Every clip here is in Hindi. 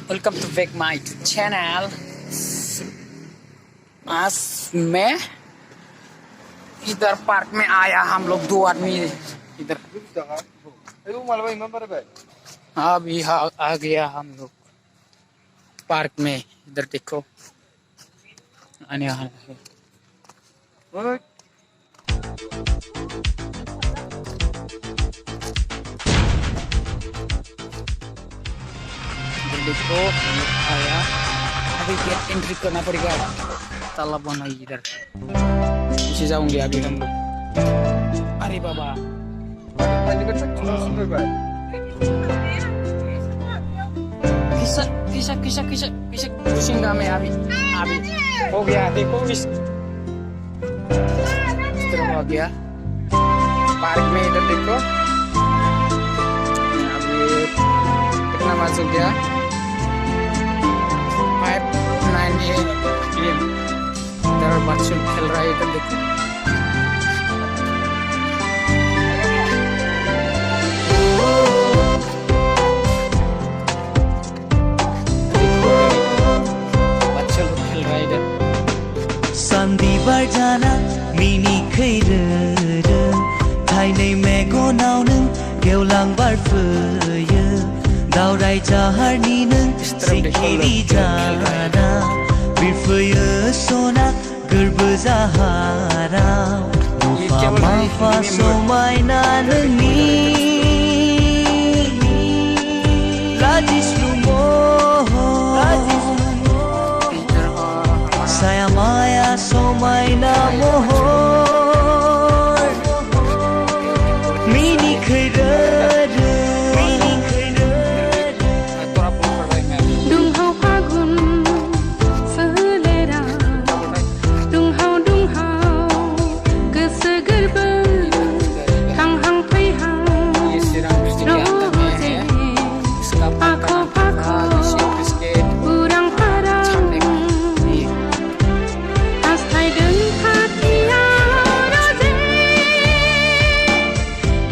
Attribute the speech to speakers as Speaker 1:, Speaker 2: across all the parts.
Speaker 1: Welcome to back my channel. आज मैं इधर पार्क में आया, हम लोग दो आदमी इधर। अभी आ गया हम लोग पार्क में। इधर देखो आने वाला है। देखो आया, अभी गेट एंट्री करना पड़ेगा। ताला बंद है इधर, पीछे जाऊंगे अभी हम लोग। अरे बाबा किसा घुसेंगा मैं अभी हो गया। देखो इस तरह हो गया पार्क में। इधर देखो अभी कितना बज गया, 5:09 AM। इधर बच्चे खेल रहा है, इधर देखो। बच्चे लोग खेल रहा है इधर।
Speaker 2: Sandi barjana mini khayru thainai megonaw nung gewlang barfeu daurai jaharni nung sikiri jana birfeu sona gerbu zahara dufa mafa somaina nungni rajislumo saya maya somaina mohor mini khayru
Speaker 3: Dunghau Phagun selera Dunghau goso gerbo hanghang faihang roje pakho urang parang asthai deng hatia roje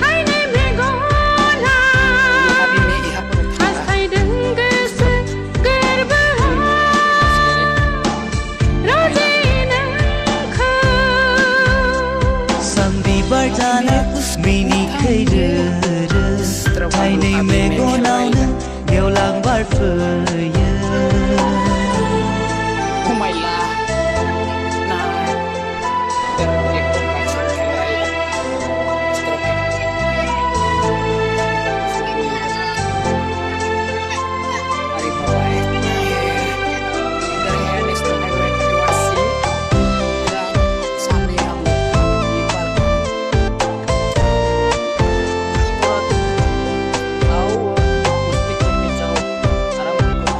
Speaker 3: hainai megona asthai deng goso gerbo roje nangkho
Speaker 2: Sandi barjana mini khayru thainai megonaw nung gewlang barfeu
Speaker 1: Kumailah. Nah, iधर देखो बच्चे खेल रहा है इधर। इस तरफ अरे बाबा इधर है नेशनल हाईवे 81। इधर सामने हम लोग ये पार्क। आओ मस्ती करके जाओ, आराम करो।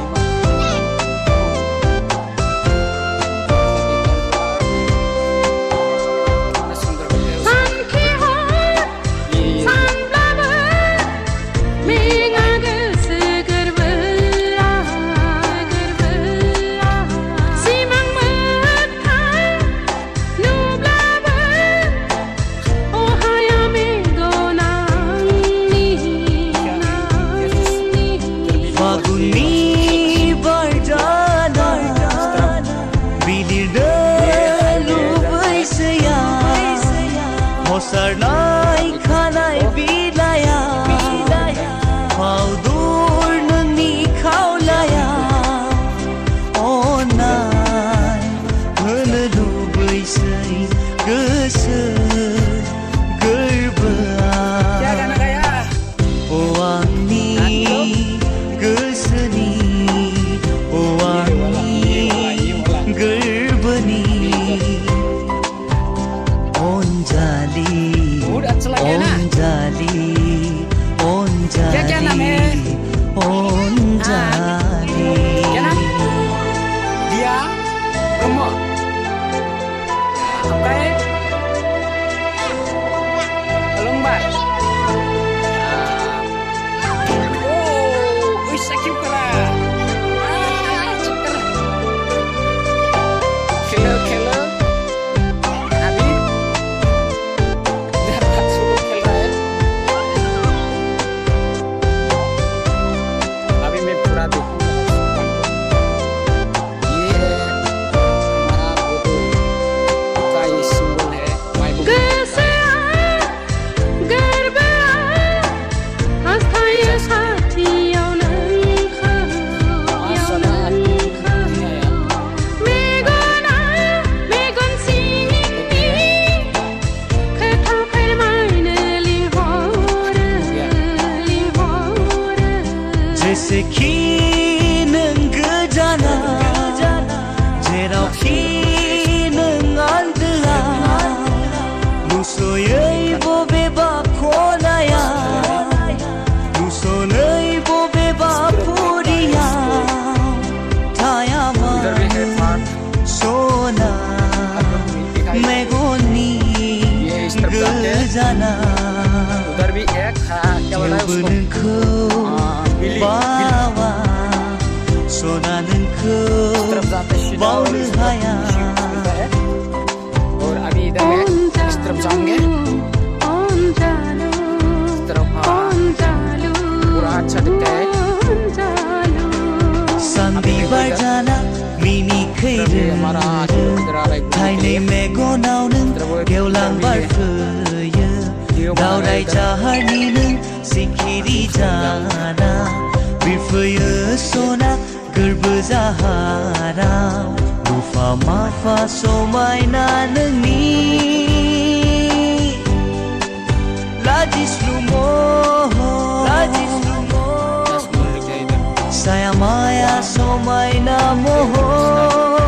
Speaker 2: नों गोजाना जेरावखि नों आन्दोआ नुस'यै बबेबा खनायाव नुस'नै बबेबा फुरियाव थायामा सना मेगननि गोजाना
Speaker 1: उधर भी एक था क्या बोला है
Speaker 2: थेवबो
Speaker 1: उसको
Speaker 2: नोंखौ बावा सना नोंखौ
Speaker 1: तरफ जाते हैं
Speaker 2: बावनो हाया
Speaker 1: और अभी इधर मैं इस तरफ जाऊंगे इस तरफ पूरा अच्छा दिखता है
Speaker 2: सानबिबार जाना मिनिखैरो थाइनै मेगनाव नों गेवलां बारफैयो दावराय जाहारनि नों सिखिरि जाना बिरफैयो सना गोरबो जाहाराव रुफा माफा समायना नोंनि लाजिस्लु महर साया माया समायना महर